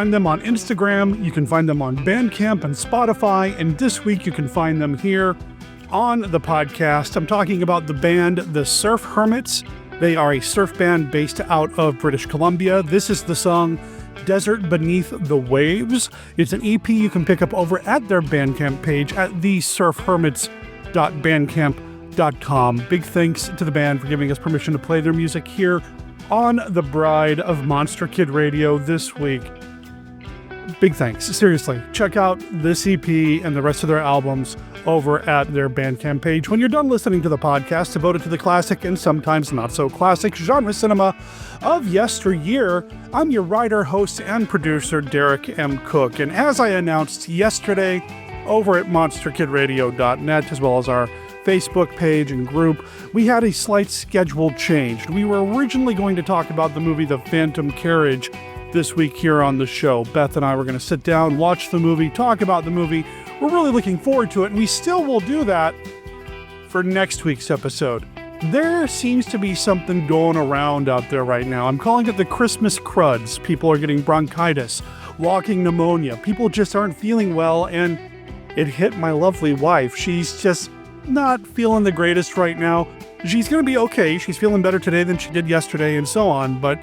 find them on Instagram, you can find them on Bandcamp and Spotify, and this week you can find them here on the podcast. I'm talking about the band The Surf Hermits. They are a surf band based out of British Columbia. This is the song Desert Beneath the Waves. It's an EP you can pick up over at their Bandcamp page at thesurfhermits.bandcamp.com. Big thanks to the band for giving us permission to play their music here on The Bride of Monster Kid Radio this week. Big thanks. Seriously, check out this EP and the rest of their albums over at their Bandcamp page. When you're done listening to the podcast devoted to the classic and sometimes not so classic genre cinema of yesteryear, I'm your writer, host, and producer, Derek M. Cook. And as I announced yesterday over at monsterkidradio.net, as well as our Facebook page and group, we had a slight schedule change. We were originally going to talk about the movie The Phantom Carriage this week here on the show. Beth and I were going to sit down, watch the movie, talk about the movie. We're really looking forward to it, and we still will do that for next week's episode. There seems to be something going around out there right now. I'm calling it the Christmas cruds. People are getting bronchitis, walking pneumonia. People just aren't feeling well, and it hit my lovely wife. She's just not feeling the greatest right now. She's going to be okay. She's feeling better today than she did yesterday and so on. But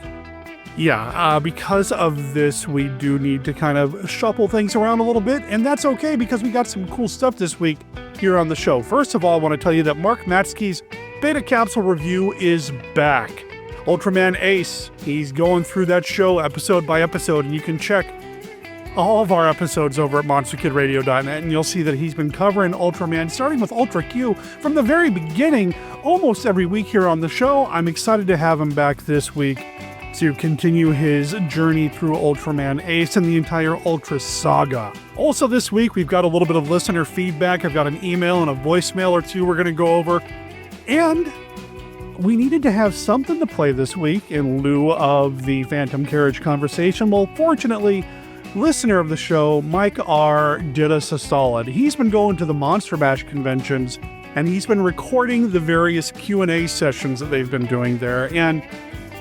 yeah, because of this, we do need to kind of shuffle things around a little bit. And that's okay because we got some cool stuff this week here on the show. First of all, I want to tell you that Mark Matzek's Beta Capsule review is back. Ultraman Ace, he's going through that show episode by episode. And you can check all of our episodes over at monsterkidradio.net, and you'll see that he's been covering Ultraman, starting with Ultra Q from the very beginning, almost every week here on the show. I'm excited to have him back this week to continue his journey through Ultraman Ace and the entire Ultra saga. Also this week, we've got a little bit of listener feedback. I've got an email and a voicemail or two we're going to go over. And we needed to have something to play this week in lieu of the Phantom Carriage conversation. Well, fortunately, listener of the show, Mike R., did us a solid. He's been going to the Monster Bash conventions, and he's been recording the various Q&A sessions that they've been doing there. And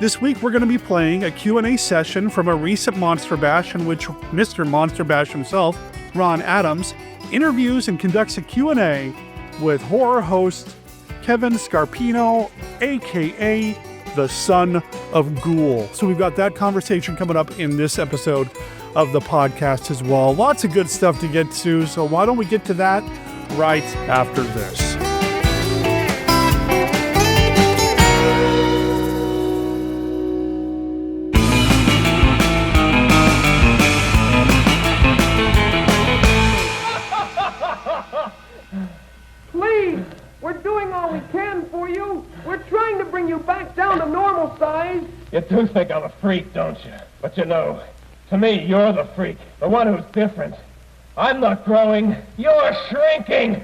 this week, we're going to be playing a Q&A session from a recent Monster Bash in which Mr. Monster Bash himself, Ron Adams, interviews and conducts a Q&A with horror host Kevin Scarpino, a.k.a. the son of Ghoul. So we've got that conversation coming up in this episode of the podcast as well. Lots of good stuff to get to, so why don't we get to that right after this. Please, we're doing all we can for you. We're trying to bring you back down to normal size. You do think I'm a freak, don't you? But you know, to me, you're the freak, the one who's different. I'm not growing, you're shrinking.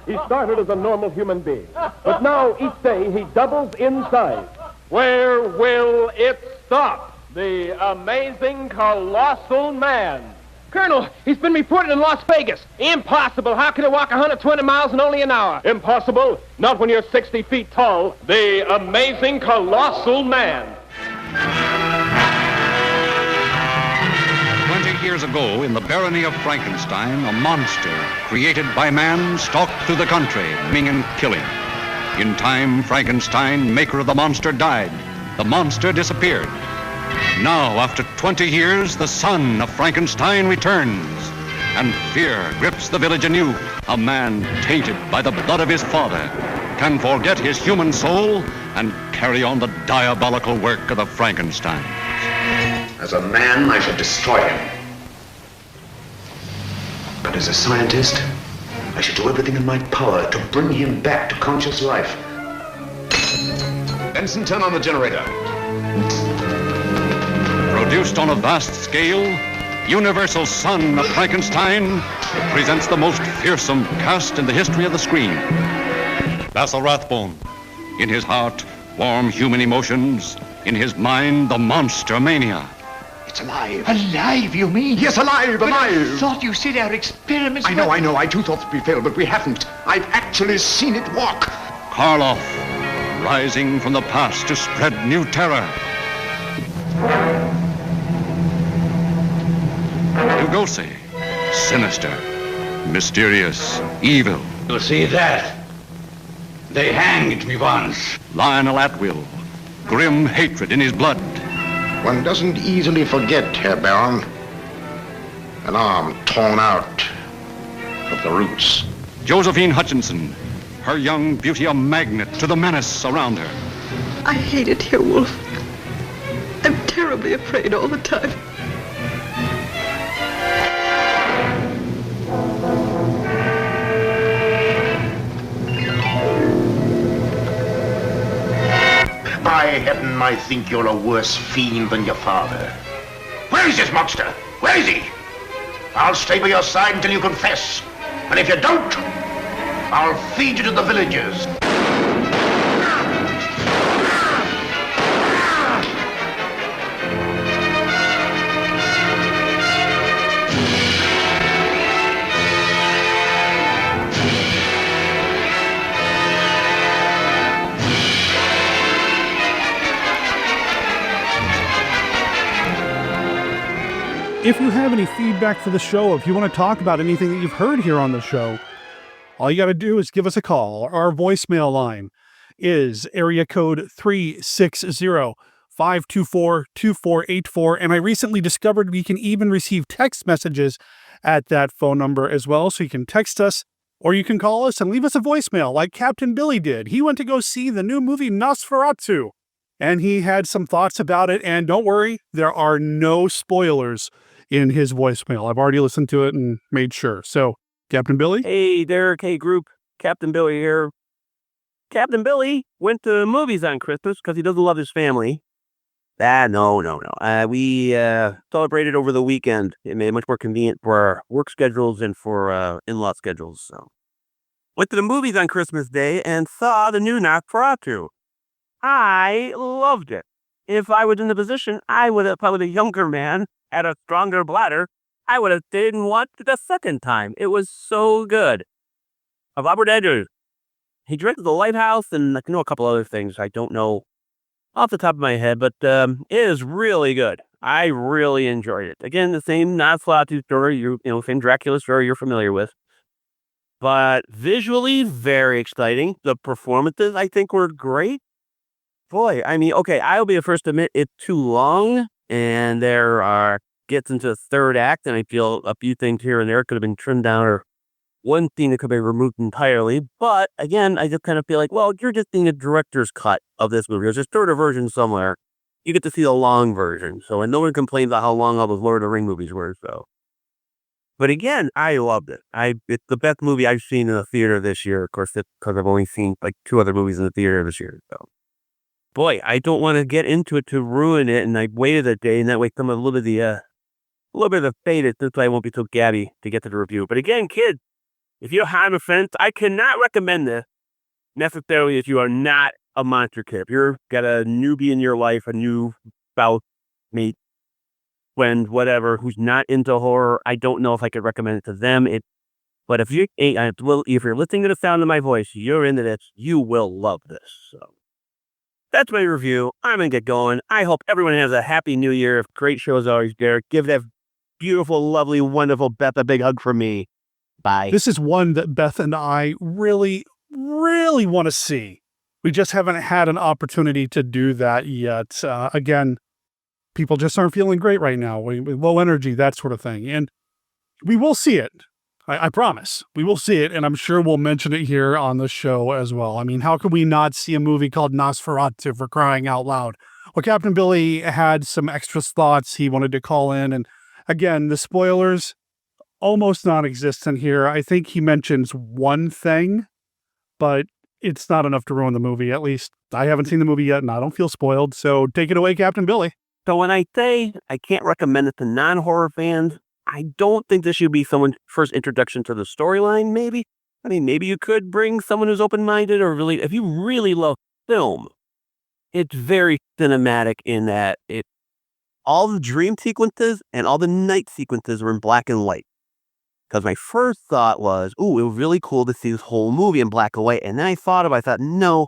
He started as a normal human being, but now each day he doubles in size. Where will it stop? The amazing, colossal man. Colonel, he's been reported in Las Vegas. Impossible. How can he walk 120 miles in only an hour? Impossible? Not when you're 60 feet tall. The amazing, colossal man. 20 years ago, in the barony of Frankenstein, a monster created by man stalked through the country, maiming and killing. In time, Frankenstein, maker of the monster, died. The monster disappeared. Now, after 20 years, the son of Frankenstein returns, and fear grips the village anew. A man tainted by the blood of his father can forget his human soul and carry on the diabolical work of the Frankensteins. As a man, I should destroy him. But as a scientist, I should do everything in my power to bring him back to conscious life. Benson, turn on the generator. Produced on a vast scale, Universal Son of Frankenstein presents the most fearsome cast in the history of the screen. Basil Rathbone. In his heart, warm human emotions. In his mind, the monster mania. It's alive. Alive, you mean? Yes, alive, But alive. I thought you said our experiments I know. I too thought we failed, but we haven't. I've actually seen it walk. Karloff, rising from the past to spread new terror. Lugosi, sinister, mysterious, evil. You see that? They hanged me once. Lionel Atwill, grim hatred in his blood. One doesn't easily forget, Herr Baron. An arm torn out of the roots. Josephine Hutchinson, her young beauty a magnet to the menace around her. I hate it here, Wolf. I'm terribly afraid all the time. By heaven, I think you're a worse fiend than your father. Where is this monster? Where is he? I'll stay by your side until you confess. And if you don't, I'll feed you to the villagers. If you have any feedback for the show, if you want to talk about anything that you've heard here on the show, all you got to do is give us a call. Our voicemail line is area code 360-524-2484. And I recently discovered we can even receive text messages at that phone number as well. So you can text us or you can call us and leave us a voicemail like Captain Billy did. He went to go see the new movie Nosferatu and he had some thoughts about it. And don't worry, there are no spoilers in his voicemail. I've already listened to it and made sure. So, Captain Billy? Hey, Derek. Hey, group. Captain Billy here. Captain Billy went to movies on Christmas because he doesn't love his family. No. We celebrated over the weekend. It made it much more convenient for our work schedules and for in-law schedules. So, went to the movies on Christmas Day and saw the new Nosferatu. I loved it. If I was in the position, I would have probably a younger man, had a stronger bladder, I would have stayed and watched it a second time. It was so good. Robert Edgers. He directed The Lighthouse and a couple other things I don't know off the top of my head, but it is really good. I really enjoyed it. Again, the same Nosferatu story, same Dracula story you're familiar with. But visually, very exciting. The performances, I think, were great. Boy, I'll be the first to admit it's too long, and gets into the third act, and I feel a few things here and there could have been trimmed down, or one thing that could be removed entirely. But again, I just kind of feel like, well, you're just seeing a director's cut of this movie. There's a shorter version somewhere. You get to see the long version. So, and no one complains about how long all those Lord of the Rings movies were. So, but again, I loved it. It's the best movie I've seen in the theater this year. Of course, it's because I've only seen like 2 other movies in the theater this year. So. Boy, I don't want to get into it to ruin it, and I waited a day, and that way some of a little bit of the faded, since I won't be so gabby to get to the review. But again, kids, if you're high on the fence, I cannot recommend this necessarily if you are not a monster kid. If you've got a newbie in your life, a new spouse, mate, friend, whatever, who's not into horror, I don't know if I could recommend it to them. But if you're listening to the sound of my voice, you're into this, you will love this. So. That's my review. I'm going to get going. I hope everyone has a happy new year. Great show as always, Derek. Give that beautiful, lovely, wonderful Beth a big hug from me. Bye. This is one that Beth and I really, really want to see. We just haven't had an opportunity to do that yet. Again, people just aren't feeling great right now. Low energy, that sort of thing. And we will see it. I promise. We will see it, and I'm sure we'll mention it here on the show as well. I mean, how could we not see a movie called Nosferatu, for crying out loud? Well, Captain Billy had some extra thoughts he wanted to call in, and again, the spoilers, almost non-existent here. I think he mentions one thing, but it's not enough to ruin the movie. At least I haven't seen the movie yet, and I don't feel spoiled, so take it away, Captain Billy. So when I say I can't recommend it to non-horror fans, I don't think this should be someone's first introduction to the storyline, maybe. I mean, maybe you could bring someone who's open-minded, or really, if you really love film, it's very cinematic in that all the dream sequences and all the night sequences were in black and white. Because my first thought was, it was really cool to see this whole movie in black and white. And then I thought, no,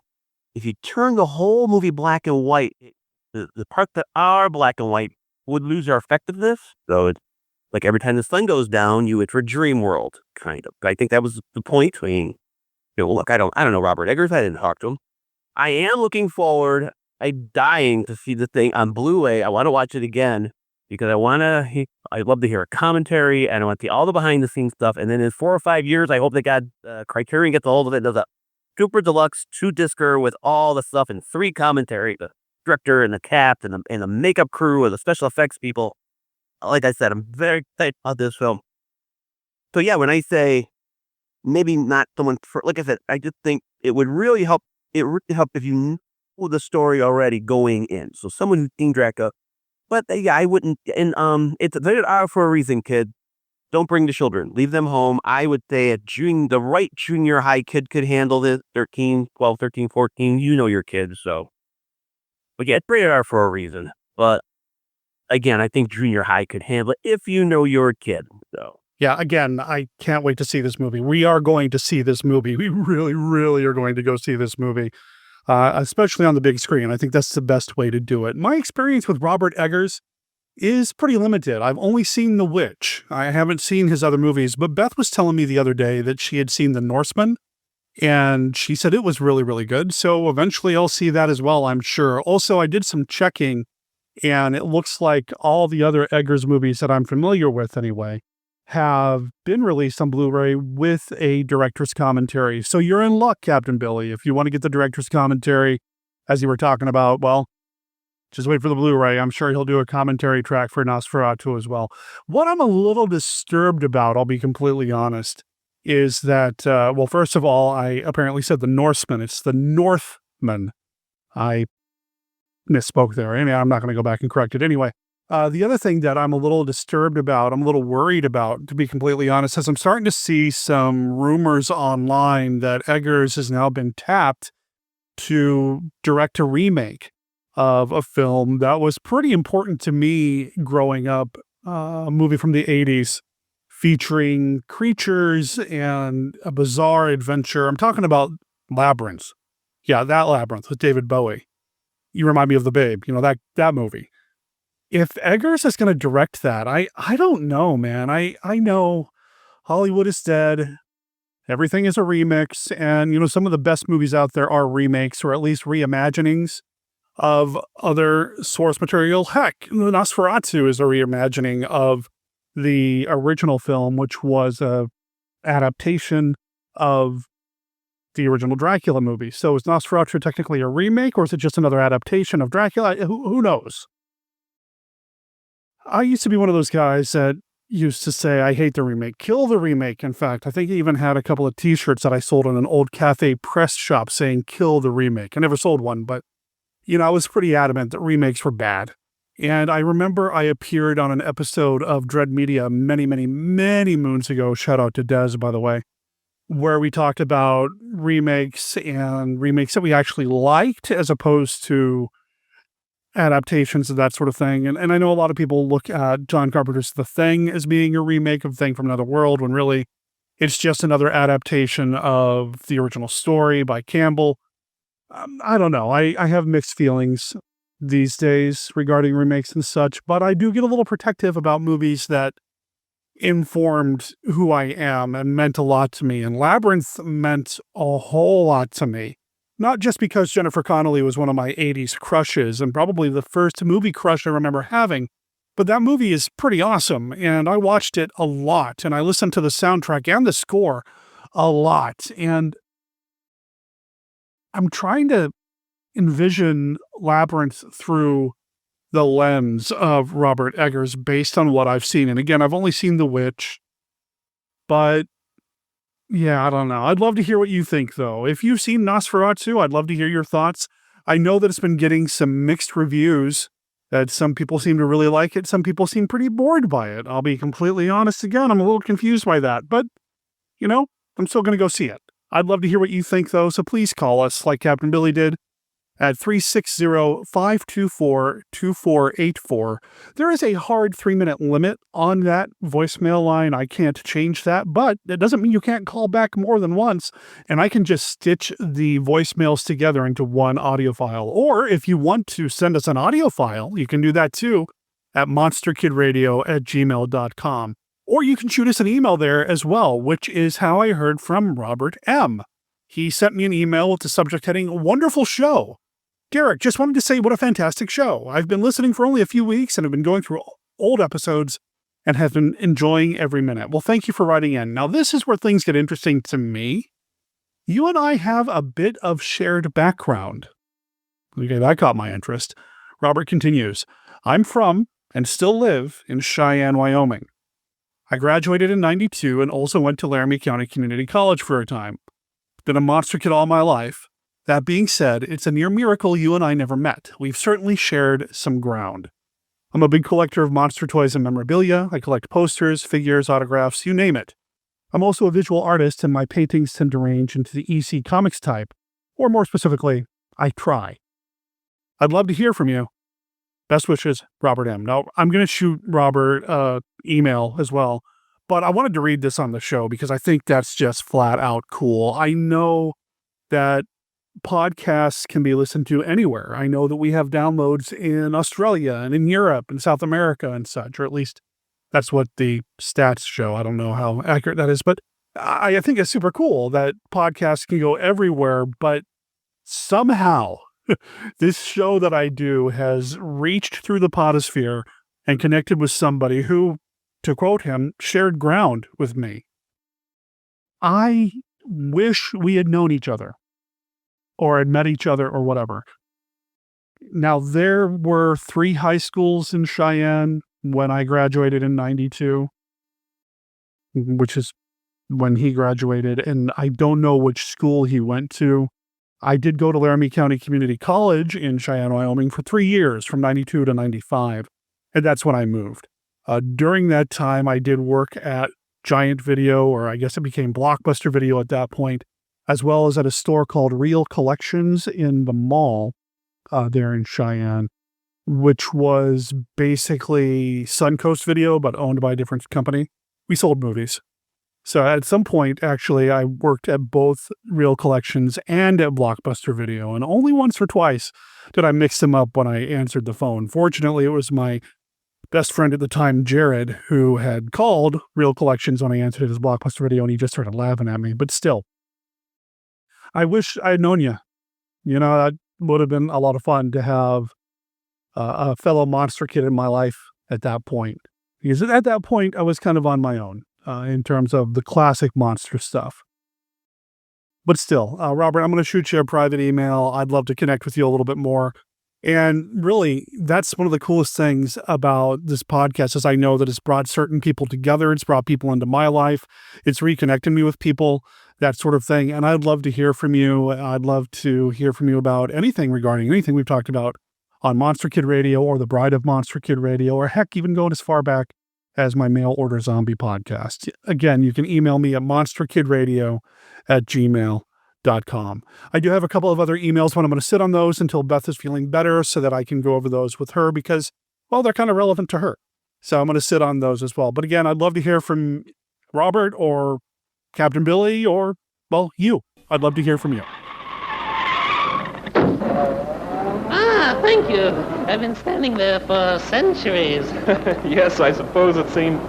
if you turn the whole movie black and white, the parts that are black and white would lose their effectiveness. So like every time the sun goes down, you enter a dream world, kind of. I think that was the point. I mean, look, I don't know Robert Eggers. I didn't talk to him. I am looking forward. I'm dying to see the thing on Blu-ray. I want to watch it again because I'd love to hear a commentary, and I want all the behind-the-scenes stuff. And then in 4 or 5 years, I hope that Criterion gets a hold of it, does a super deluxe 2-discer with all the stuff and 3 commentary, the director and the cast and the makeup crew and the special effects people. Like I said, I'm very excited about this film. So yeah, when I say maybe not someone, like I said, I just think it would really help. It would really help if you know the story already going in. So someone who's seen Dracula, but yeah, I wouldn't. And it's rated R for a reason, kid. Don't bring the children. Leave them home. I would say the right junior high kid could handle this. 13, 12, 13, 14. You know your kids, so. But yeah, it's rated R for a reason. But again, I think junior high could handle it if you know your kid. So. Yeah, again, I can't wait to see this movie. We are going to see this movie. We really, really are going to go see this movie, especially on the big screen. I think that's the best way to do it. My experience with Robert Eggers is pretty limited. I've only seen The Witch. I haven't seen his other movies, but Beth was telling me the other day that she had seen The Norseman, and she said it was really, really good. So eventually I'll see that as well, I'm sure. Also, I did some checking, and it looks like all the other Eggers movies that I'm familiar with anyway have been released on Blu-ray with a director's commentary. So you're in luck, Captain Billy. If you want to get the director's commentary, as you were talking about, well, just wait for the Blu-ray. I'm sure he'll do a commentary track for Nosferatu as well. What I'm a little disturbed about, I'll be completely honest, is that, well, first of all, I apparently said The Norseman. It's The Northman. I misspoke there. Anyway, I'm not going to go back and correct it anyway. The other thing that I'm a little disturbed about, I'm a little worried about, to be completely honest, is I'm starting to see some rumors online that Eggers has now been tapped to direct a remake of a film that was pretty important to me growing up, a movie from the 80s featuring creatures and a bizarre adventure. I'm talking about Labyrinth. Yeah, that Labyrinth with David Bowie. You remind me of The Babe, that movie. If Eggers is going to direct that, I don't know, man. I know Hollywood is dead. Everything is a remix. And, some of the best movies out there are remakes or at least reimaginings of other source material. Heck, Nosferatu is a reimagining of the original film, which was a adaptation of the original Dracula movie. So is Nosferatu technically a remake, or is it just another adaptation of Dracula? Who knows? I used to be one of those guys that used to say, I hate the remake, kill the remake. In fact, I think I even had a couple of t-shirts that I sold in an old cafe press shop saying, kill the remake. I never sold one, but, I was pretty adamant that remakes were bad. And I remember I appeared on an episode of Dread Media many, many, many moons ago. Shout out to Des, by the way, where we talked about remakes and remakes that we actually liked as opposed to adaptations of that sort of thing. And I know a lot of people look at John Carpenter's The Thing as being a remake of Thing from Another World, when really it's just another adaptation of the original story by Campbell. I don't know. I have mixed feelings these days regarding remakes and such, but I do get a little protective about movies that informed who I am and meant a lot to me. And Labyrinth meant a whole lot to me. Not just because Jennifer Connelly was one of my 80s crushes and probably the first movie crush I remember having, but that movie is pretty awesome, and I watched it a lot, and I listened to the soundtrack and the score a lot, and I'm trying to envision Labyrinth through the lens of Robert Eggers based on what I've seen. And again, I've only seen The Witch, but yeah, I don't know. I'd love to hear what you think, though. If you've seen Nosferatu, I'd love to hear your thoughts. I know that it's been getting some mixed reviews, that some people seem to really like it. Some people seem pretty bored by it. I'll be completely honest again. I'm a little confused by that, but, I'm still going to go see it. I'd love to hear what you think, though, so please call us like Captain Billy did at 360-524-2484. There is a hard 3-minute limit on that voicemail line. I can't change that, but it doesn't mean you can't call back more than once, and I can just stitch the voicemails together into one audio file. Or if you want to send us an audio file, you can do that too. at monsterkidradio@gmail.com. Or you can shoot us an email there as well, which is how I heard from Robert M. He sent me an email with the subject heading, "Wonderful show. Derek, just wanted to say what a fantastic show. I've been listening for only a few weeks and have been going through old episodes and have been enjoying every minute." Well, thank you for writing in. Now, this is where things get interesting to me. You and I have a bit of shared background. Okay, that caught my interest. Robert continues, "I'm from and still live in Cheyenne, Wyoming. I graduated in 92 and also went to Laramie County Community College for a time. Been a monster kid all my life. That being said, it's a near miracle you and I never met. We've certainly shared some ground. I'm a big collector of monster toys and memorabilia. I collect posters, figures, autographs, you name it. I'm also a visual artist, and my paintings tend to range into the EC Comics type, or more specifically, I try. I'd love to hear from you. Best wishes, Robert M." Now, I'm going to shoot Robert email as well, but I wanted to read this on the show because I think that's just flat out cool. I know that podcasts can be listened to anywhere. I know that we have downloads in Australia and in Europe and South America and such, or at least that's what the stats show. I don't know how accurate that is, but I think it's super cool that podcasts can go everywhere, but somehow this show that I do has reached through the podosphere and connected with somebody who, to quote him, shared ground with me. I wish we had known each other or had met each other or whatever. Now, there were 3 high schools in Cheyenne when I graduated in 92, which is when he graduated, and I don't know which school he went to. I did go to Laramie County Community College in Cheyenne, Wyoming for 3 years, from 92 to 95, and that's when I moved. During that time, I did work at Giant Video, or I guess it became Blockbuster Video at that point, as well as at a store called Real Collections in the mall there in Cheyenne, which was basically Suncoast Video, but owned by a different company. We sold movies. So at some point, actually, I worked at both Real Collections and at Blockbuster Video, and only once or twice did I mix them up when I answered the phone. Fortunately, it was my best friend at the time, Jared, who had called Real Collections when I answered it as Blockbuster Video, and he just started laughing at me. But still, I wish I had known you. You know, that would have been a lot of fun to have a fellow monster kid in my life at that point. Because at that point, I was kind of on my own. In terms of the classic monster stuff. But still, Robert, I'm going to shoot you a private email. I'd love to connect with you a little bit more. And really, that's one of the coolest things about this podcast is I know that it's brought certain people together. It's brought people into my life. It's reconnected me with people, that sort of thing. And I'd love to hear from you. I'd love to hear from you about anything regarding anything we've talked about on Monster Kid Radio or the Bride of Monster Kid Radio, or heck, even going as far back as my Mail Order Zombie podcast. Again, you can email me at monsterkidradio@gmail.com. I do have a couple of other emails, but I'm going to sit on those until Beth is feeling better so that I can go over those with her because, well, they're kind of relevant to her. So I'm going to sit on those as well. But again, I'd love to hear from Robert or Captain Billy or, well, you. I'd love to hear from you. Thank you. I've been standing there for centuries. Yes, I suppose it seemed...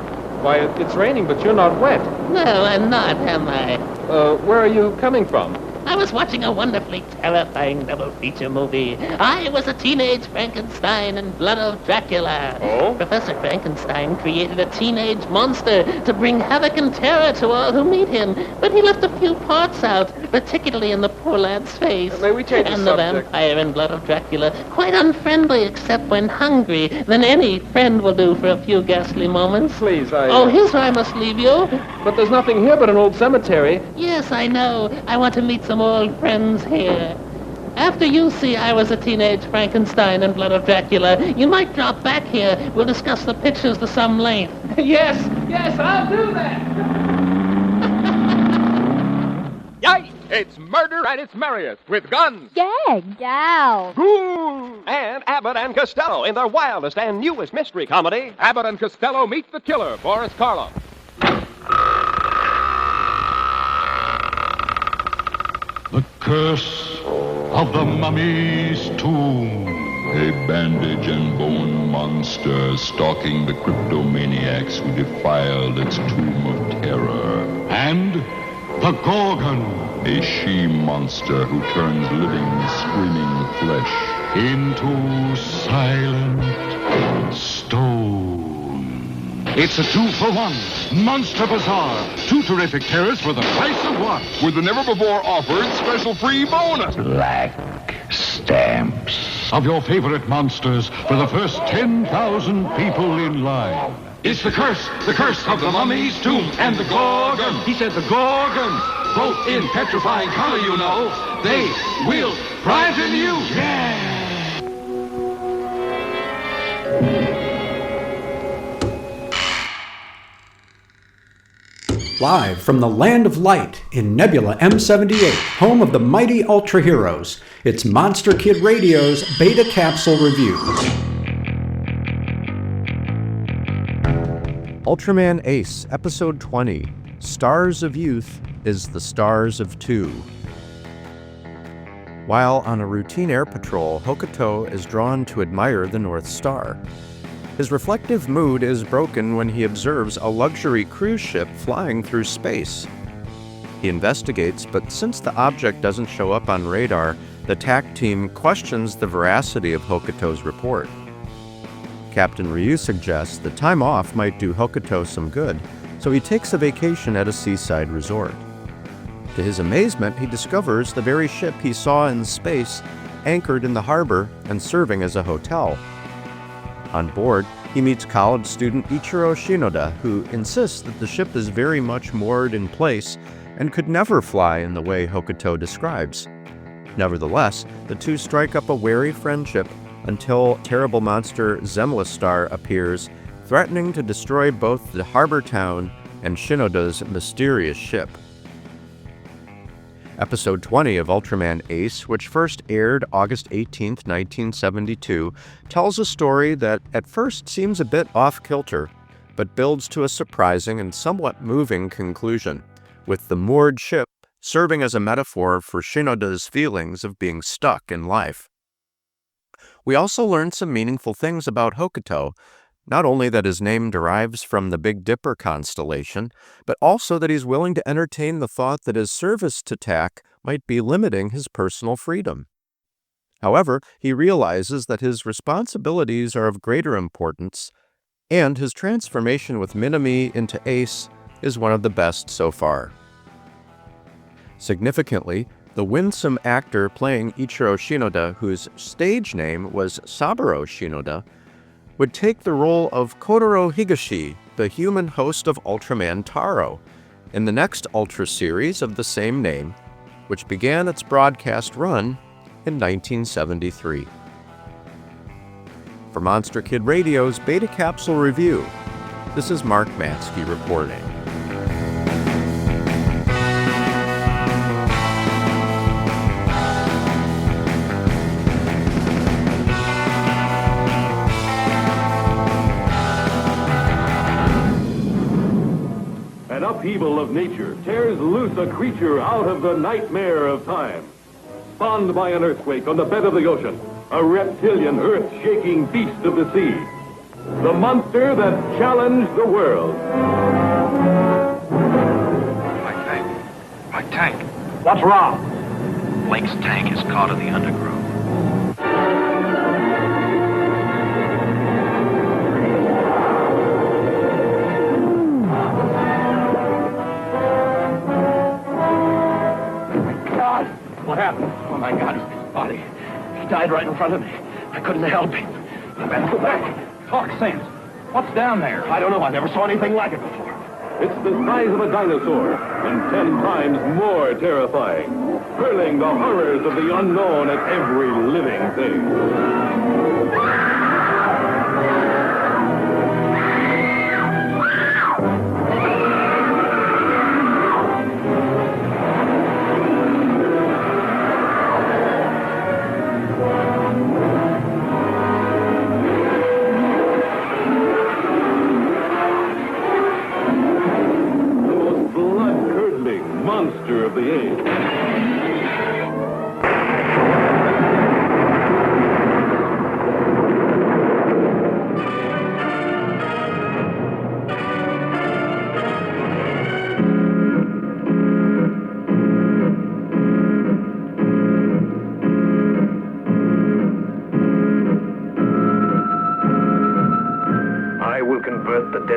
Why, it's raining, but you're not wet. No, I'm not, am I? Where are you coming from? I was watching a wonderfully terrifying double feature movie. I was a teenage Frankenstein and Blood of Dracula. Oh? Professor Frankenstein created a teenage monster to bring havoc and terror to all who meet him, but he left a few parts out, particularly in the poor lad's face. May we change the And subject? the vampire in Blood of Dracula, quite unfriendly except when hungry, than any friend will do for a few ghastly moments. Please, Oh, here's where I must leave you. But there's nothing here but an old cemetery. Yes, I know. I want to meet some old friends here. After you see I Was a Teenage Frankenstein and Blood of Dracula, you might drop back here. We'll discuss the pictures to some length. Yes, I'll do that. Yikes! It's murder at its merriest with guns. Gag, gal. Ghoul and Abbott and Costello in their wildest and newest mystery comedy, Abbott and Costello Meet the Killer, Boris Karloff. The curse of the mummy's tomb. A bandage and bone monster stalking the cryptomaniacs who defiled its tomb of terror. And the Gorgon. A she-monster who turns living, screaming flesh into silent stone. It's a 2-for-1. Monster Bazaar. 2 terrific terrors for the price of 1. with the never-before-offered special free bonus. Black stamps. Of your favorite monsters for the first 10,000 people in line. It's the curse of the mummy's tomb and the Gorgon. He said the Gorgon. Both in petrifying color, you know. They will frighten you. Yeah. Live from the Land of Light in Nebula M78, home of the mighty Ultra Heroes, it's Monster Kid Radio's Beta Capsule Review. Ultraman Ace, Episode 20, Stars of Youth is the Stars of Two. While on a routine air patrol, Hokuto is drawn to admire the North Star. His reflective mood is broken when he observes a luxury cruise ship flying through space. He investigates, but since the object doesn't show up on radar, the TAC team questions the veracity of Hokuto's report. Captain Ryu suggests that time off might do Hokuto some good, so he takes a vacation at a seaside resort. To his amazement, he discovers the very ship he saw in space, anchored in the harbor and serving as a hotel. On board, he meets college student Ichiro Shinoda, who insists that the ship is very much moored in place and could never fly in the way Hokuto describes. Nevertheless, the two strike up a wary friendship until terrible monster Zemlistar appears, threatening to destroy both the harbor town and Shinoda's mysterious ship. Episode 20 of Ultraman Ace, which first aired August 18, 1972, tells a story that at first seems a bit off-kilter, but builds to a surprising and somewhat moving conclusion, with the moored ship serving as a metaphor for Shinoda's feelings of being stuck in life. We also learn some meaningful things about Hokuto, not only that his name derives from the Big Dipper constellation, but also that he's willing to entertain the thought that his service to TAC might be limiting his personal freedom. However, he realizes that his responsibilities are of greater importance, and his transformation with Minami into Ace is one of the best so far. Significantly, the winsome actor playing Ichiro Shinoda, whose stage name was Saburo Shinoda, would take the role of Kotaro Higashi, the human host of Ultraman Taro, in the next Ultra series of the same name, which began its broadcast run in 1973. For Monster Kid Radio's Beta Capsule Review, this is Mark Matzek reporting. An upheaval of nature tears loose a creature out of the nightmare of time. Spawned by an earthquake on the bed of the ocean, a reptilian, earth-shaking beast of the sea. The monster that challenged the world. My tank. What's wrong? Blake's tank is caught in the undergrowth. What happened? Oh, my God, it's his body. He died right in front of me. I couldn't help him. You better go back. Talk sense. What's down there? I don't know. I never saw anything like it before. It's the size of a dinosaur, and 10 times more terrifying, hurling the horrors of the unknown at every living thing. Monster of the age.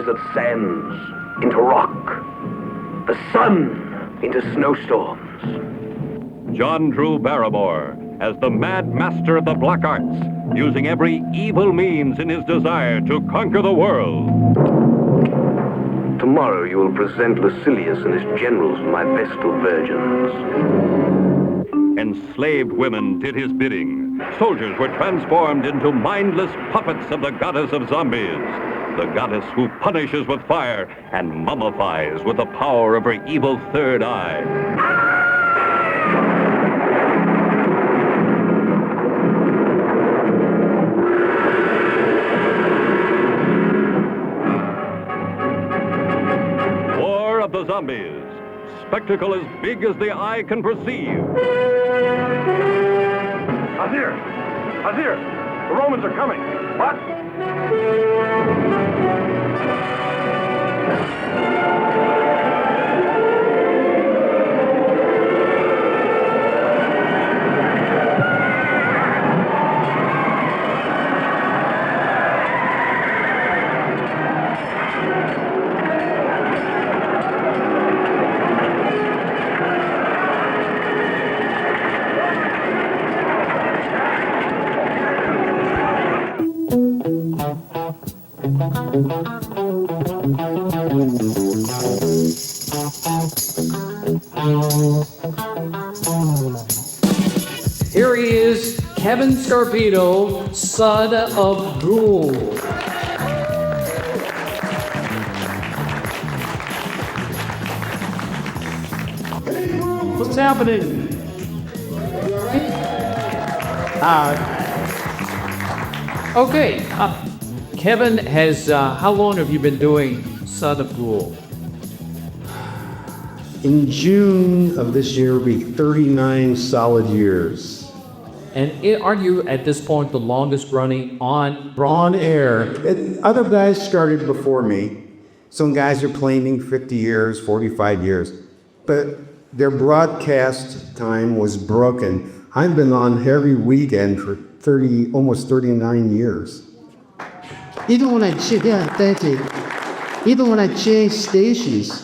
desert sands into rock, the sun into snowstorms. John Drew Barrymore as the mad master of the black arts, using every evil means in his desire to conquer the world. Tomorrow you will present Lucilius and his generals with my Vestal virgins. Enslaved women did his bidding. Soldiers were transformed into mindless puppets of the goddess of zombies, the goddess who punishes with fire and mummifies with the power of her evil third eye. War of the Zombies. Spectacle as big as the eye can perceive. Azir! Azir! The Romans are coming! What? Here he is, Kevin Scarpino, son of Ghoul. What's happening? You all right? Okay. Kevin has, how long have you been doing Son of Ghoul? In June of this year, will be 39 solid years. And aren't you, at this point, the longest running on air? Other guys started before me. Some guys are claiming 50 years, 45 years. But their broadcast time was broken. I've been on every weekend for almost 39 years. Even when I changed stations,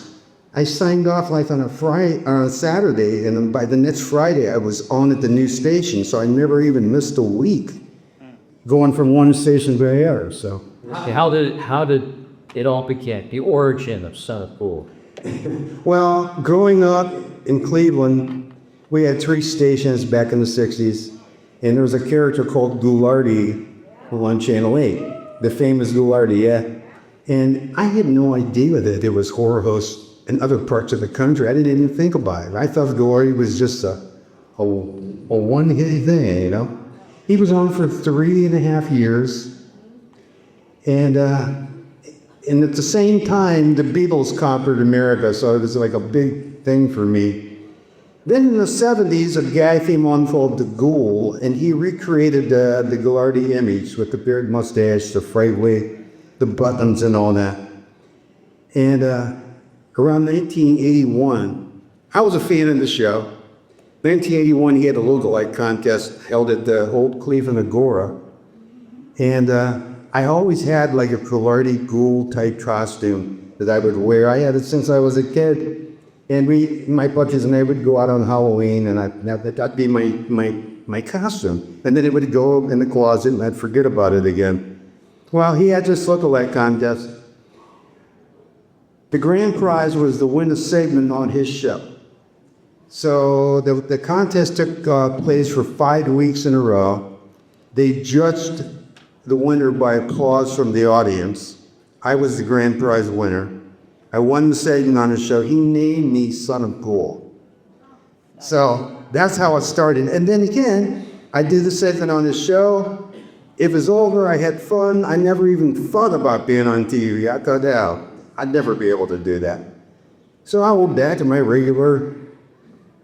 I signed off like on a Saturday, and by the next Friday I was on at the new station, so I never even missed a week going from one station to the other. So, how did it all begin? The origin of Son of Ghoul. Well, growing up in Cleveland, we had 3 stations back in the 60s, and there was a character called Ghoulardi on Channel 8, the famous Ghoulardi, yeah. And I had no idea that there was horror hosts in other parts of the country. I didn't even think about it. I thought Ghoulardi was just a one-hit thing, you know. He was on for 3.5 years, and at the same time, the Beatles conquered America, so it was like a big thing for me. Then in the 70s, a guy came on called the Ghoul, and he recreated the Ghoulardi image with the beard, mustache, the fright wig, the buttons, and all that. And around 1981, I was a fan of the show. 1981, he had a lookalike contest held at the old Cleveland Agora. And I always had like a Ghoulardi Ghoul type costume that I would wear. I had it since I was a kid. And my buddies and I would go out on Halloween, and that'd be my costume. And then it would go in the closet, and I'd forget about it again. Well, he had this lookalike contest. The grand prize was to win a segment on his show. So the contest took place for 5 weeks in a row. They judged the winner by applause from the audience. I was the grand prize winner. I won the segment on his show. He named me Son of Ghoul. So that's how it started. And then again, I did the segment on his show. It was over. I had fun. I never even thought about being on TV. I thought, I'd never be able to do that. So I went back to my regular,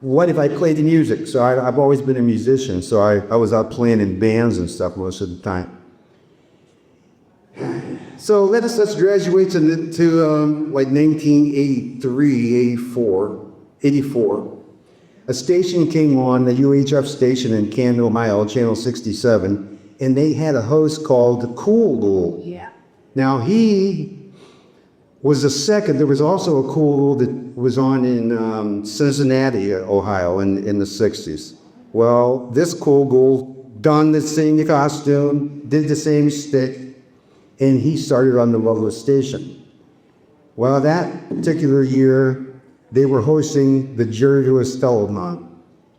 what if I played the music? So I've always been a musician, so I was out playing in bands and stuff most of the time. So let's graduate to like 1983, 84. A station came on, the UHF station in Canton, Ohio, Channel 67, and they had a host called the Cool Ghoul. Yeah. Now he was the second. There was also a cool that was on in Cincinnati, Ohio, in the 60s. Well, this cool Ghoul donned the same costume, did the same stick, and he started on the local station. Well, that particular year, they were hosting the Jerry Lewis Telethon,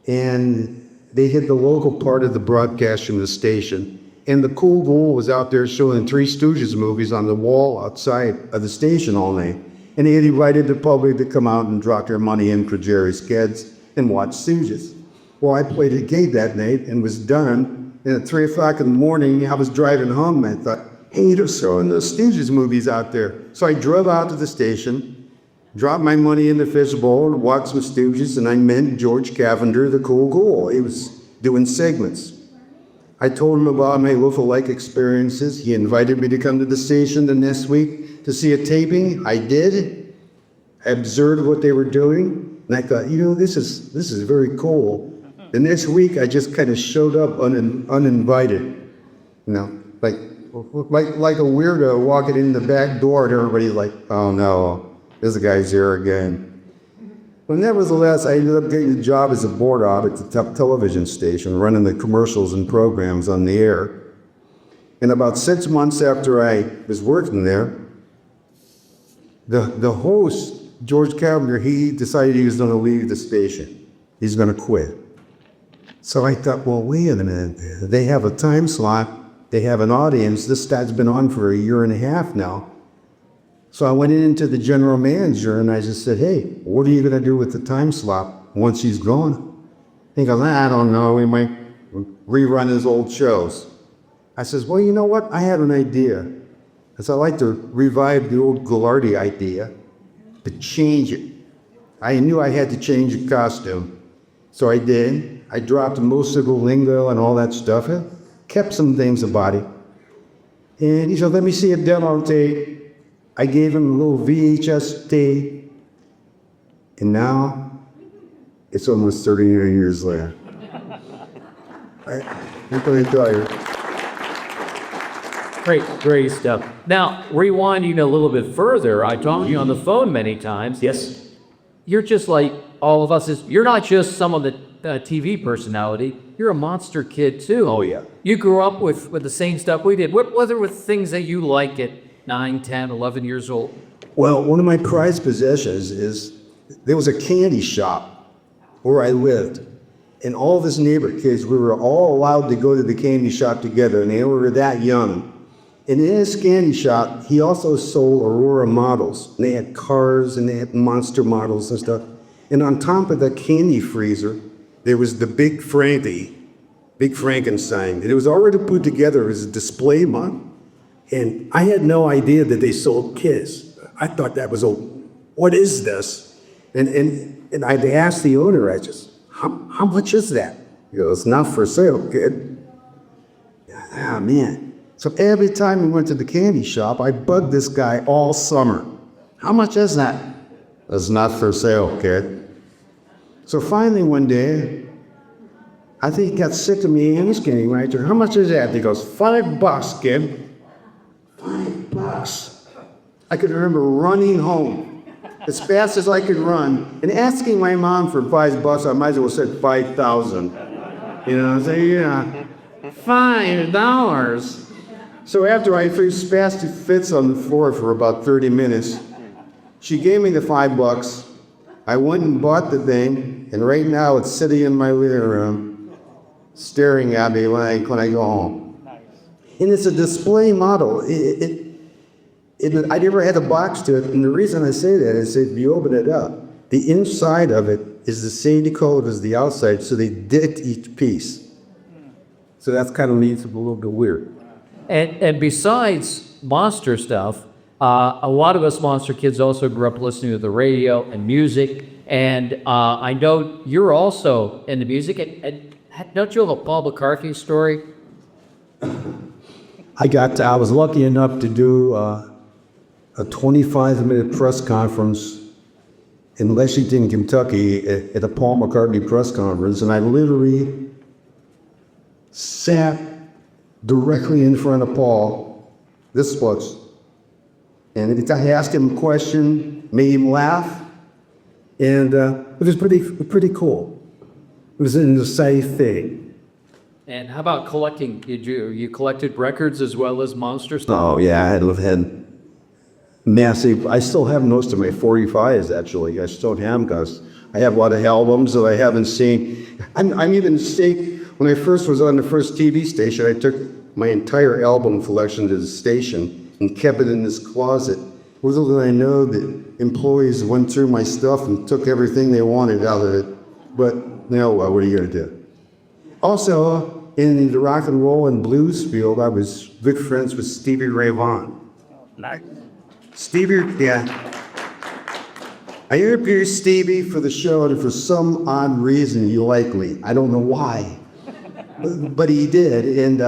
and they hit the local part of the broadcast from the station. And the cool Ghoul was out there showing Three Stooges movies on the wall outside of the station all night. And he had invited the public to come out and drop their money in for Jerry's kids and watch Stooges. Well, I played a gig that night and was done. And at 3 o'clock in the morning, I was driving home and I thought, hey, they're showing the Stooges movies out there. So I drove out to the station, dropped my money in the fishbowl, and watched some Stooges, and I met George Cavender, the cool Ghoul. He was doing segments. I told him about my look-alike experiences. He invited me to come to the station the next week to see a taping. I did. I observed what they were doing, and I thought, this is very cool. The next week, I just kind of showed up uninvited, like a weirdo walking in the back door, and everybody's like, oh no, this guy's here again. But nevertheless, I ended up getting a job as a board op at the television station, running the commercials and programs on the air. And about 6 months after I was working there, the host, George Cavender, he decided he was going to leave the station. He's going to quit. So I thought, well, wait a minute. They have a time slot. They have an audience. This guy's been on for a year and a half now. So I went into the general manager and I just said, hey, what are you going to do with the time slot once he's gone? He goes, I don't know. We might rerun his old shows. I says, well, you know what? I had an idea. I said, I'd like to revive the old Goulardi idea, to change it. I knew I had to change the costume. So I did. I dropped most of the lingo and all that stuff. I kept some things about it. And he said, let me see a demo tape. I gave him a little VHS tape, and now it's almost 30 years later. I'm going to tell you. Great stuff. Now, rewinding a little bit further, I talked to you on the phone many times. Yes. You're just like all of us. You're not just some of the TV personality. You're a monster kid, too. Oh, yeah. You grew up with the same stuff we did. What were the things that you like at 9, 10, 11 years old? Well, one of my prized possessions is there was a candy shop where I lived. And all of his neighbor kids, we were all allowed to go to the candy shop together, and they were that young. And in his candy shop, he also sold Aurora models. And they had cars and they had monster models and stuff. And on top of the candy freezer, there was the Big Frankenstein. And it was already put together as a display model. And I had no idea that they sold kids. I thought that was, what is this? And I asked the owner, how much is that? He goes, not for sale, kid. Ah, man. So every time we went to the candy shop, I bugged this guy all summer. How much is that? It's not for sale, kid. So finally one day, I think he got sick of me asking, right? How much is that? He goes, $5, kid. $5. I could remember running home as fast as I could run and asking my mom for $5. I might as well said 5,000. I say, yeah, $5. So after I threw spastic fits on the floor for about 30 minutes, she gave me the $5. I went and bought the thing, and right now it's sitting in my living room, staring at me when I go home. Nice. And it's a display model. I never had a box to it, and the reason I say that is if you open it up, the inside of it is the same color as the outside, so they did each piece. So that's kind of neat, a little bit weird. And besides monster stuff, a lot of us monster kids also grew up listening to the radio and music, and I know you're also into music, and don't you have a Paul McCartney story? I was lucky enough to do a 25-minute press conference in Lexington, Kentucky at a Paul McCartney press conference, and I literally sat directly in front of Paul, this was, And I asked him a question, made him laugh, and it was pretty cool. It was an exciting thing. And how about collecting? You collected records as well as monster stuff? Oh yeah, I had massive. I still have most of my 45s actually. I still have them because I have a lot of albums that I haven't seen. I'm even sick. When I first was on the first TV station, I took my entire album collection to the station and kept it in this closet. Little did I know that employees went through my stuff and took everything they wanted out of it. But now what are you going to do? Also, in the rock and roll and blues field, I was good friends with Stevie Ray Vaughan. Nice. Stevie, yeah. I interviewed Stevie for the show, and for some odd reason, he liked me. I don't know why, but he did, and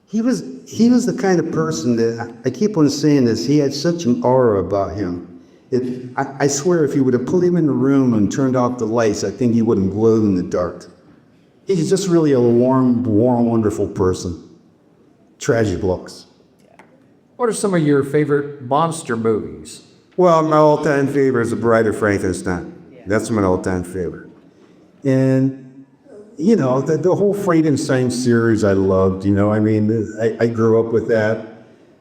he was the kind of person that, I keep on saying this, he had such an aura about him. I swear if you would have put him in the room and turned off the lights, I think he wouldn't glow in the dark. He's just really a warm, wonderful person. Tragic looks. What are some of your favorite monster movies? Well, my all-time favorite is The Bride of Frankenstein. Yeah. That's my all-time favorite. And, you know, the whole Frankenstein series I loved, you know, I mean, I grew up with that.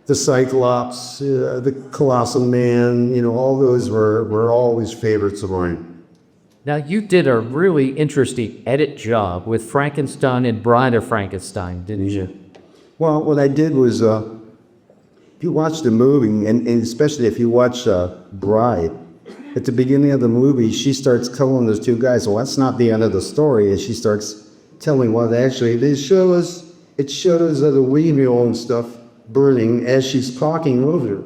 The Cyclops, the Colossal Man, you know, all those were always favorites of mine. Now, you did a really interesting edit job with Frankenstein and Bride of Frankenstein, didn't you? Well, what I did was, if you watch the movie, and especially if you watch Bride, at the beginning of the movie, she starts telling those two guys, well, that's not the end of the story, and she starts telling what actually, it showed us the windmill and stuff burning as she's talking over her.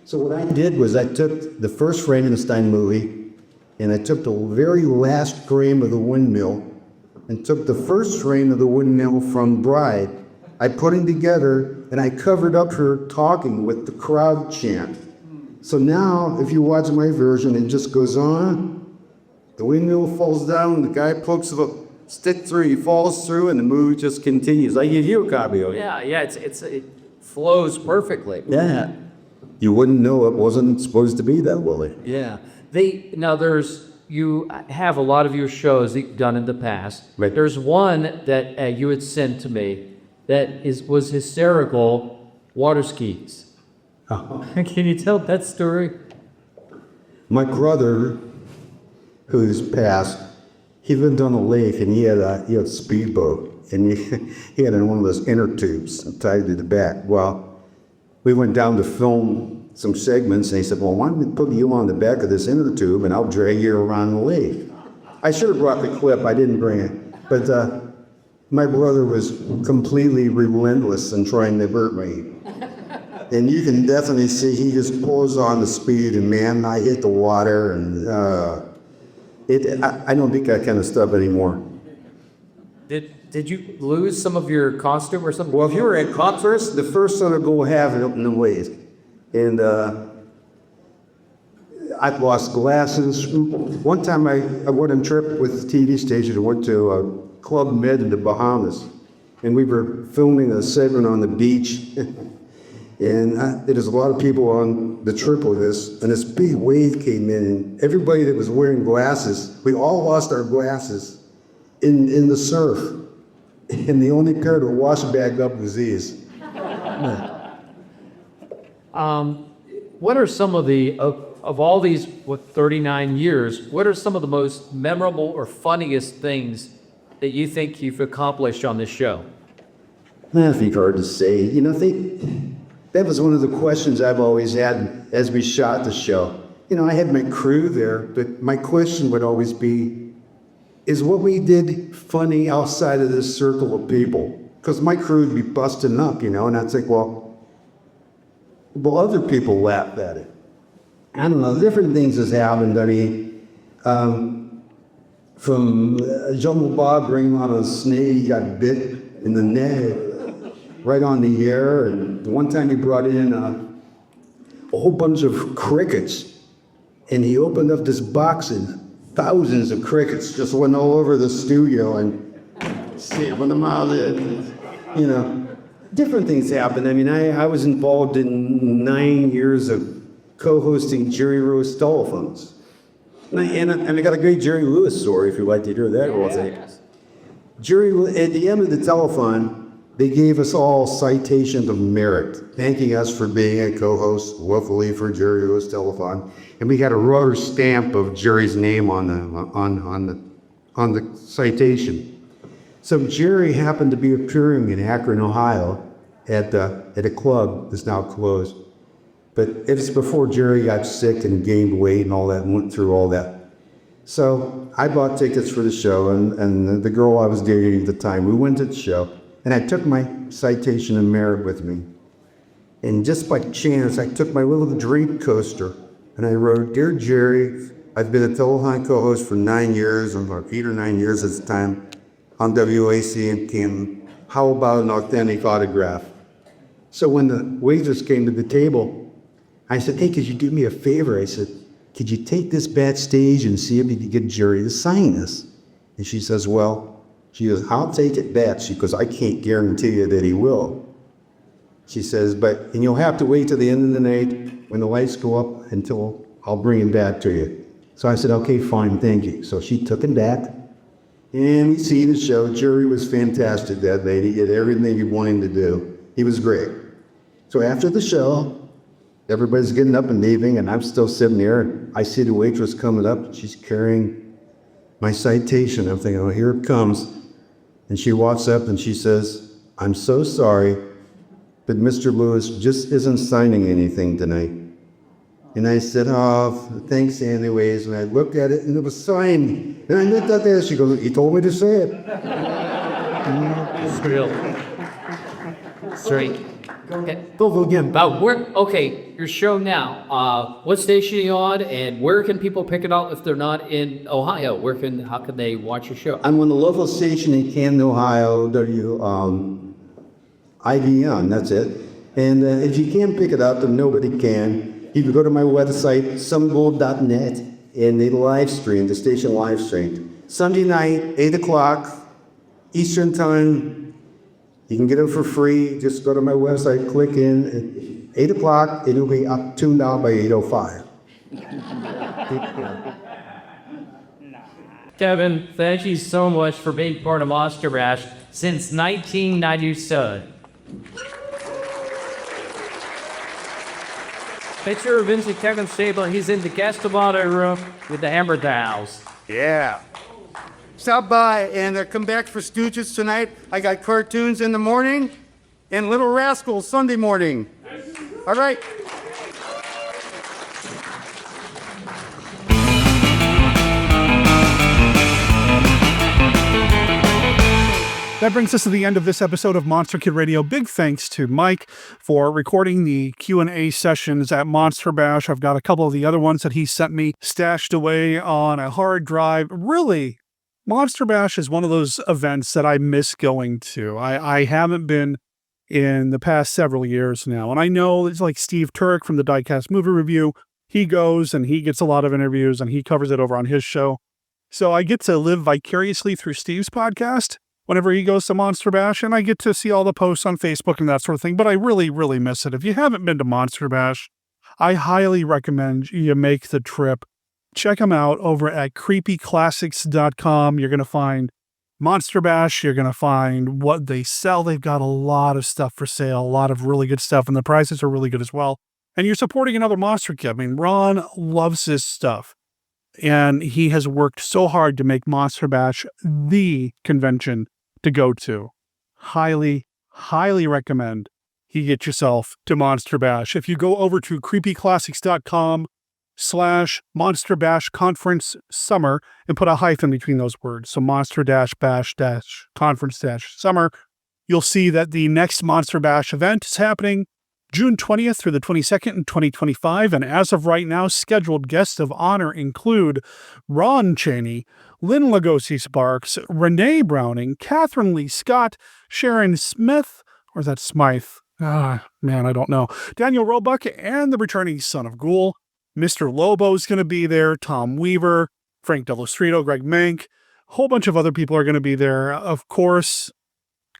So what I did was I took the first Frankenstein movie, and I took the very last frame of the windmill, and took the first frame of the windmill from Bride. I put them together, and I covered up her talking with the crowd chant. So now, if you watch my version, it just goes on. The windmill falls down, the guy pokes a stick through, he falls through, and the movie just continues. I give you a copy of it. Yeah, it flows perfectly. Yeah. You wouldn't know it wasn't supposed to be that way. Yeah. You have a lot of your shows that you've done in the past. Right. There's one that you had sent to me that was hysterical, water skis. Oh. Can you tell that story? My brother, who's passed, he lived on a lake, and he had a speedboat, and he had one of those inner tubes tied to the back. Well, we went down to film some segments, and he said, well, why don't we put you on the back of this inner tube, and I'll drag you around the lake. I should have brought the clip. I didn't bring it. But my brother was completely relentless in trying to hurt me. And you can definitely see he just pulls on the speed, and man, I hit the water, and I don't think that kind of stuff anymore. Did you lose some of your costume or something? Well, if you were at concerts, the first son will go have it up in the waist. And I've lost glasses. One time I went on a trip with the TV station. I went to Club Med in the Bahamas, and we were filming a segment on the beach. And there was a lot of people on the trip with us, and this big wave came in, and everybody that was wearing glasses, we all lost our glasses in the surf. And the only pair that washed back up was these. What are some of of all these, 39 years, what are some of the most memorable or funniest things that you think you've accomplished on this show? I think hard to say. You know, that was one of the questions I've always had as we shot the show. You know, I had my crew there, but my question would always be, is what we did funny outside of this circle of people? Because my crew would be busting up, you know, and I'd think, well, other people laughed at it. I don't know, different things has happened. I mean, from Jungle Bob bringing on a snake, he got bit in the neck, right on the air. And one time he brought in a whole bunch of crickets, and he opened up this box, and thousands of crickets just went all over the studio, and saving them out, you know. different things happened. I mean, I was involved in 9 years of co-hosting Jerry Lewis telephones. And I got a great Jerry Lewis story if you'd like to hear that. At the end of the telephone, they gave us all citations of merit, thanking us for being a co-host locally for Jerry Lewis Telethon, and we got a rubber stamp of Jerry's name on the citation. So Jerry happened to be appearing in Akron, Ohio, at a club that's now closed. But it was before Jerry got sick and gained weight and all that, and went through all that. So I bought tickets for the show, and the girl I was dating at the time, we went to the show. And I took my citation of merit with me. And just by chance, I took my little drink coaster and I wrote, "Dear Jerry, I've been a telethon co-host for 9 years, or 8 or 9 years at the time, on WAC in Canton. How about an authentic autograph?" So when the waitress came to the table, I said, "Hey, could you do me a favor?" I said, "Could you take this backstage and see if you could get Jerry to sign this?" And she says, she goes, "I'll take it back." She goes, "I can't guarantee you that he will." She says, and you'll have to wait till the end of the night when the lights go up until I'll bring him back to you. So I said, "Okay, fine, thank you." So she took him back, and we see the show. Jerry was fantastic that night. He did everything he wanted to do. He was great. So after the show, everybody's getting up and leaving, and I'm still sitting there. And I see the waitress coming up. She's carrying my citation. I'm thinking, "Oh, here it comes." And she walks up and she says, "I'm so sorry, but Mr. Lewis just isn't signing anything tonight." And I said, "Oh, thanks anyways." And I looked at it and it was signed. And I looked at that. She goes, "You told me to say it." It's real. Sorry. Go again. About where? Okay, your show now. What station are you on, and where can people pick it up if they're not in Ohio? How can they watch your show? I'm on the local station in Canton, Ohio, IVN, that's it. And if you can't pick it up, and nobody can, you can go to my website, somegold.net, and they the station live streamed. Sunday night, 8 o'clock, Eastern time. You can get them for free. Just go to my website, click in. At 8 o'clock, it'll be tuned out by 8:05. Kevin, thank you so much for being part of Monster Bash since 1997. Picture of Vincent Kevin Stable. He's in the guest room with the hammer towels. Yeah. Stop by and come back for Stooges tonight. I got cartoons in the morning and Little Rascals Sunday morning. All right. That brings us to the end of this episode of Monster Kid Radio. Big thanks to Mike for recording the Q&A sessions at Monster Bash. I've got a couple of the other ones that he sent me stashed away on a hard drive. Really, Monster Bash is one of those events that I miss going to. I haven't been in the past several years now. And I know it's like Steve Turek from the Diecast Movie Review. He goes and he gets a lot of interviews and he covers it over on his show. So I get to live vicariously through Steve's podcast whenever he goes to Monster Bash, and I get to see all the posts on Facebook and that sort of thing, but I really, really miss it. If you haven't been to Monster Bash, I highly recommend you make the trip. Check them out over at creepyclassics.com. You're going to find Monster Bash. You're going to find what they sell. They've got a lot of stuff for sale, a lot of really good stuff, and the prices are really good as well. And you're supporting another Monster Kid. I mean, Ron loves this stuff, and he has worked so hard to make Monster Bash the convention to go to. Highly, highly recommend you get yourself to Monster Bash. If you go over to creepyclassics.com/Monster Bash Conference Summer and put a hyphen between those words, so Monster-Bash-Conference-Summer, you'll see that the next Monster Bash event is happening June 20th through the 22nd in 2025, and as of right now, scheduled guests of honor include Ron Chaney, Lynn Lugosi-Sparks, Renee Browning, Catherine Lee Scott, Sharon Smith, or is that Smythe? I don't know. Daniel Roebuck, and the returning son of Ghoul. Mr. Lobo's going to be there, Tom Weaver, Frank Dell'Ostrito, Greg Mank, a whole bunch of other people are going to be there. Of course,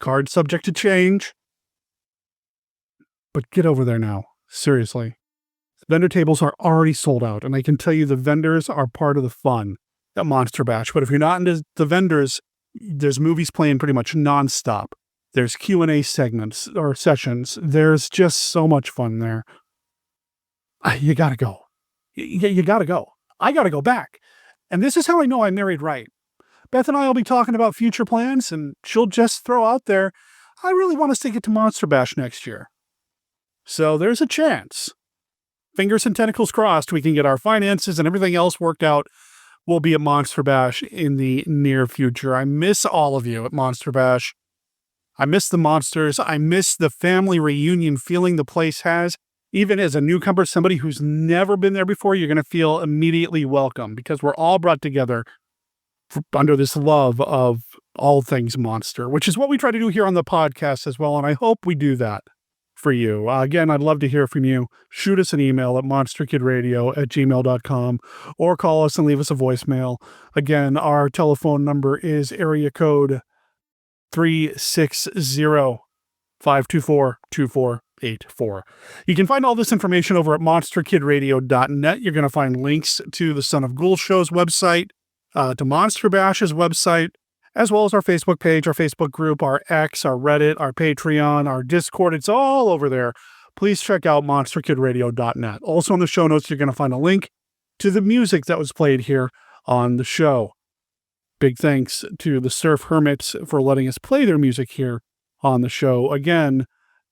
card subject to change. But get over there now. Seriously. Vendor tables are already sold out, and I can tell you the vendors are part of the fun at Monster Bash. But if you're not into the vendors, there's movies playing pretty much nonstop. There's Q&A segments or sessions. There's just so much fun there. You gotta go. You gotta go. I gotta go back. And this is how I know I married right. Beth and I will be talking about future plans, and she'll just throw out there, I really want us to get to Monster Bash next year. So there's a chance. Fingers and tentacles crossed, we can get our finances and everything else worked out. We'll be at Monster Bash in the near future. I miss all of you at Monster Bash. I miss the monsters. I miss the family reunion feeling the place has. Even as a newcomer, somebody who's never been there before, you're going to feel immediately welcome because we're all brought together under this love of all things monster, which is what we try to do here on the podcast as well. And I hope we do that for you. Again, I'd love to hear from you. Shoot us an email at monsterkidradio@gmail.com or call us and leave us a voicemail. Again, our telephone number is area code 360-524-2484. You can find all this information over at monsterkidradio.net. You're going to find links to the Son of Ghoul Show's website, to Monster Bash's website, as well as our Facebook page, our Facebook group, our X, our Reddit, our Patreon, our Discord. It's all over there. Please check out monsterkidradio.net. Also in the show notes, you're going to find a link to the music that was played here on the show. Big thanks to the Surf Hermits for letting us play their music here on the show. Again,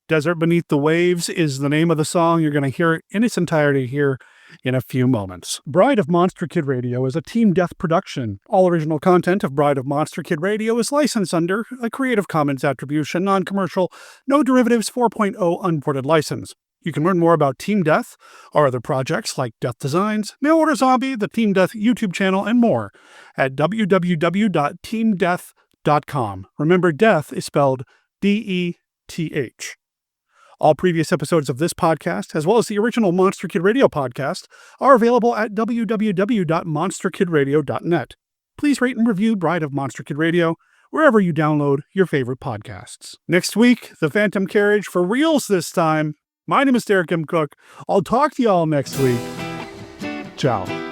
Desert Beneath the Waves is the name of the song. You're going to hear it in its entirety here in a few moments. Bride of Monster Kid Radio is a Team Death production. All original content of Bride of Monster Kid Radio is licensed under a Creative Commons Attribution, Non-Commercial, No Derivatives 4.0 Unported license. You can learn more about Team Death, our other projects like Death Designs, Mail Order Zombie, the Team Death YouTube channel, and more at www.teamdeath.com. Remember, death is spelled D-E-T-H. All previous episodes of this podcast, as well as the original Monster Kid Radio podcast, are available at www.monsterkidradio.net. Please rate and review Bride of Monster Kid Radio wherever you download your favorite podcasts. Next week, the Phantom Carriage for reals this time. My name is Derek M. Cook. I'll talk to y'all next week. Ciao.